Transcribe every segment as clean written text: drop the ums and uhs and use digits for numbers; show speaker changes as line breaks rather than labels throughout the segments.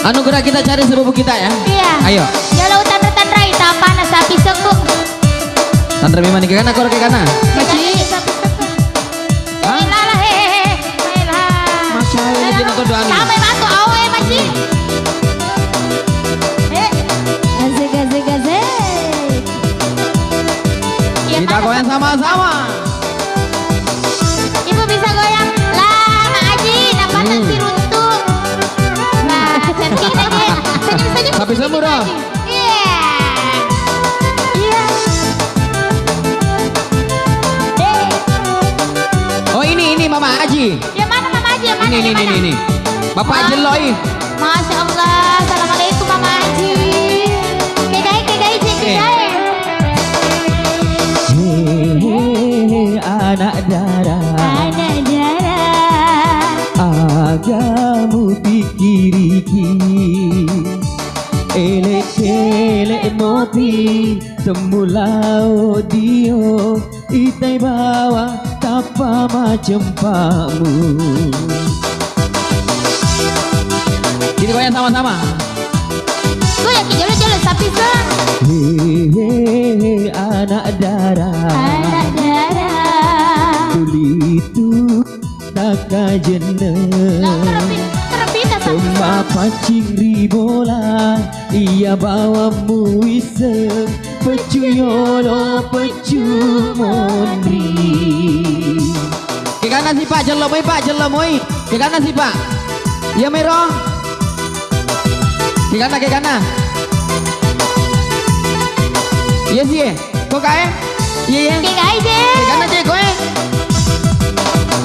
Anugerah kita cari sepupu kita ya.
Iya.
Ayo.
Ya lautan tandra ita panas sapi sekuk.
Tandra Bima ke kanan, ke kanan.
Maci sapi sekuk. Lala hehehe.
Masya Allah, jangan kau doang.
Sampai matu awe maci. Asik asik asik.
Kita goyang sama-sama.
Ibu bisa goyang. Lah, Mak Aji, dapat nasi runtuh. Nah, cantik aja. Senyum-senyum.
Sapi sembuh dong.
Iya. Iya.
Oh ini Mama Aji.
Yang mana Mama Aji? Yang mana?
Ini. Bapak Jeloi.
Masya Allah. Assalamualaikum Mama Aji. Kegai, kegai.
Anak darah,
Anak darah.
agamu pikiriki, elek moti semula odio, itai bawa tapa macam pamu.
Jadi goyang sama-sama.
Gue yakin jalan-jalan sapi sen.
Hehehe anak darah,
Anak darah.
kulitu tak jeneng.
Terpindah sapi
Semua pancing ribola, ia bawa iseng, pecu yolo, pecu mondri.
Ke kanan si Pak Jelomoi, Pak Jelomoi. Ke kanan si Pak. Ya Mero. Ke kanan. Iya sih. Kok kae? Iya.
Kegai deh.
Ke kanan aja kowe.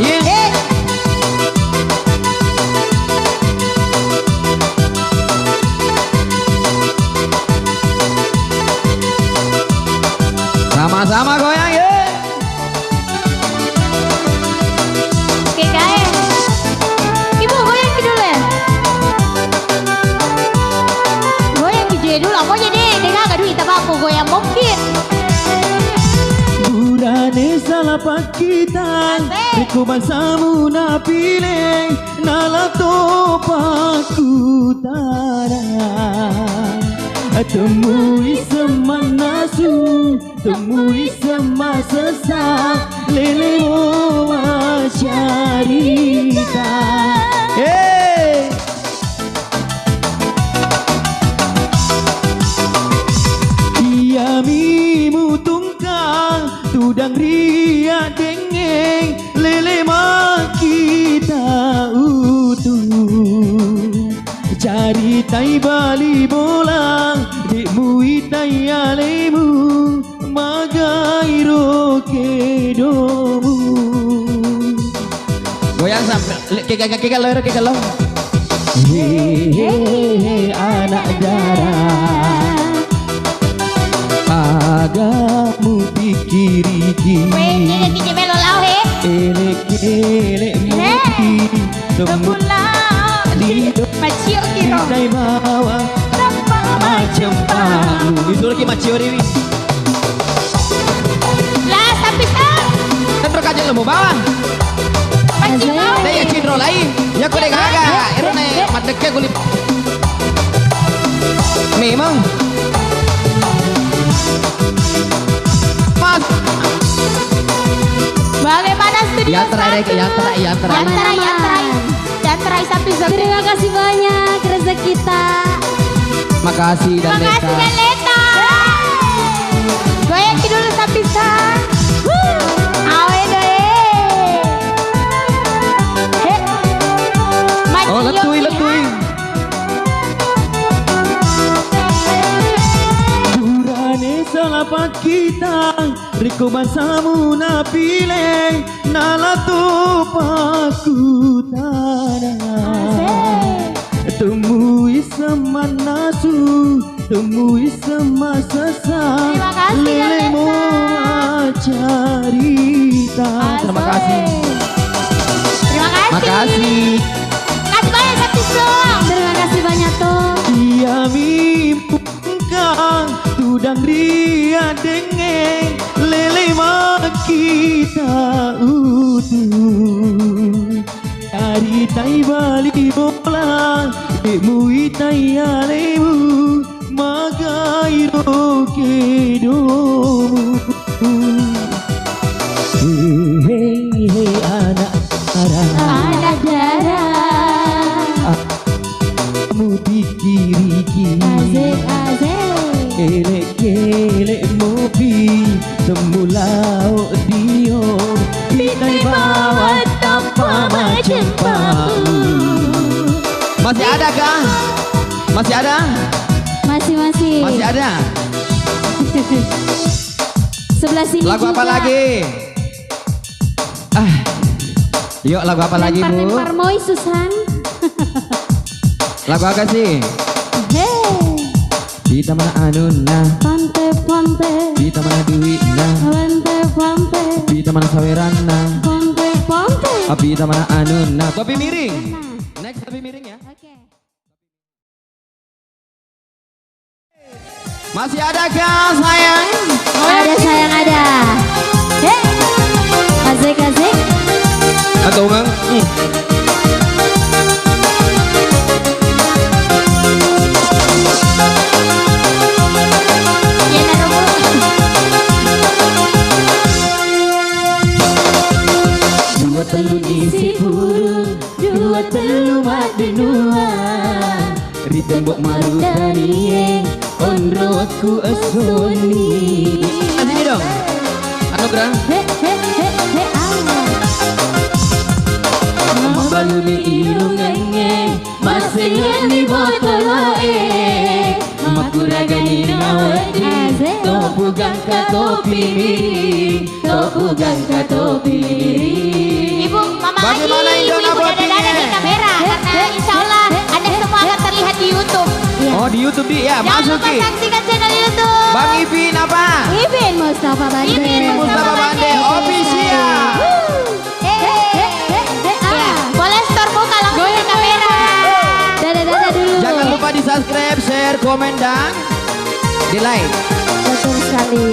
Iya. Sama-sama goyang ya.
Kegai. Ibu goyang dulu ya. Goyang dulu apa jadi? Dengar gak duit apa aku goyang mungkin.
Burane salah pakitan, aku basamu na pilih, nala topaku tarang. Temui semanasu, temui semasesa, lele moa carita.
Hey.
Ia mimu tungkang, tudang ria dengeng, lele makita utuh. Cari tai bali bolang, dekmu itai alemu, magai roke domu.
Goyang sampai ke kalau.
Hehehe anak darah, agamu pikiriki,
Weh, ini melo lau he.
elek muti semula lido
Macio kiro.
dai bawa macam pamu.
Itu lagi Macio Dewi.
Lah sapi sen.
Tentro kaje lemu bawah.
Macio mau.
Daya cindro lain. Ya kau dek agak. Irone madeke kulit. Memang. Mas.
Bagaimana studio
Yantra
satu?
yantra.
Yantra sapi sen.
Terima kasih banyak rezeki kita.
Makasih dan
Terima kasih dan Leta. Goyang dulu sapi sen. Awe deh.
Oh letui.
Burane salah pakitan, riko basamu na pilih, nala topaku tanah. Temui semanasu, temui semasesa,
Terima kasih,
lele
Leta.
moa carita.
Terima kasih.
Terima kasih.
Makasih.
Kasih banyak sapi sen.
Terima kasih banyak tuh.
Ia mimpungkan tudang ria dengeng, lele makita utuh. cari tai bali bola demu itai alemu magai roke domu. Hei hei anak darah,
Anak darah.
kamu pikir-pikir
Asik asik.
kelek-kelek mopi semulau dio pitai bawa tanpa macam pamu.
Masih ada kah? Masih ada?
Masih.
Masih ada?
Sebelah sini
Lagu apa
juga.
lagi? Yuk lagu apa lagi Bu?
Lempar moi Susan.
Lagu apa sih?
Hey.
Kita mana anuna,
Ponte.
kita mana duitna,
Ponte.
kita mana sawerana,
Ponte.
kita mana anuna. Topi miring. Next topi miring ya.
Oke.
Masih ada kah sayang?
Ada sayang ada. Hey. Asik asik.
Atau bang?
Dua telu isi puru, dua telu mak benua. Di tembok maru tani, ondro aku asoni.
Sini dong. Anugerah.
Mabalu ni ilungannya, masih ni botolae. Makuraga ni nawadi, topugang ka topi miring, topugang ka topi miring.
Ibu, Mama
Bagaimana
Aji,
Indona
ibu-ibu
Botinya?
dada-dada di kamera karena insya Allah Anda semua akan terlihat di YouTube.
Oh di YouTube di ya,
Jangan lupa
masuki.
saksikan channel YouTube.
Bang Ipin apa?
Ibin Mustafa Bande.
Ibin
Mustafa Bande official.
Ya, boleh store muka langsung di kamera.
Dadah dulu.
Jangan lupa di subscribe, share, komen dan di like.
Betul sekali.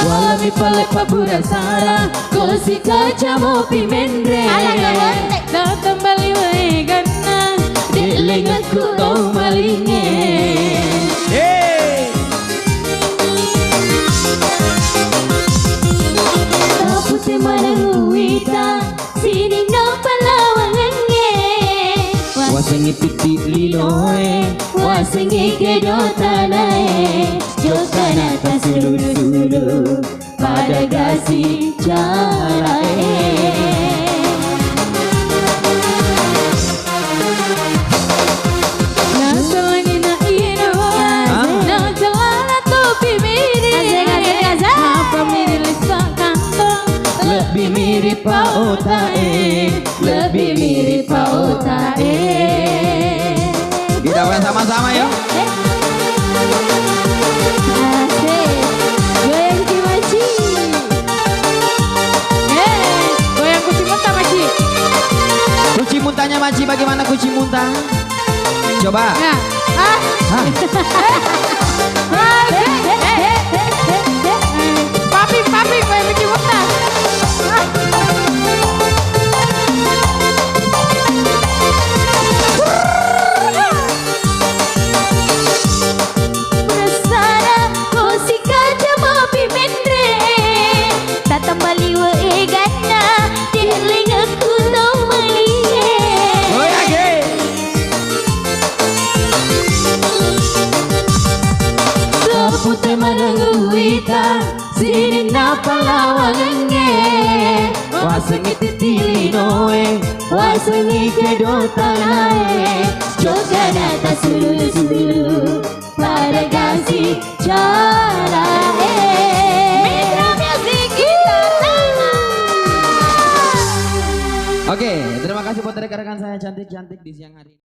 Walami palek pabura sara, kosi kaca mopi mendre.
Alah, gak boleh.
Datang bali wae gana, di lenganku kau malinge.
Hey.
Putih manuita, sini no palawangannya. Wasengi piti linoe, wasengi kedotanae. Jokana tasulu-sulu, pada gasi carae. Nasalagi na inoa, najalana topi miring. Apa mirip sa kantong, lebih mirip paotae, lebih mirip paotae.
Kita goyang sama-sama yuk.
Asik, goyang kimaci. Goyang kucing muntah maci.
Kuci muntahnya Maci, bagaimana kuci muntah? Coba.
Nah,
Hah?
papi, goyang kucing muntah.
Goyang ge.
Putih mananguita, sini na palawangannya. Wasengi titilinoe, wasengi kedotanae. Jogana tasulu-sulu, pada gasi carae.
Mitra Music Gitar Tangan.
Oke, terima kasih buat rekan-rekan saya cantik-cantik di siang hari ini.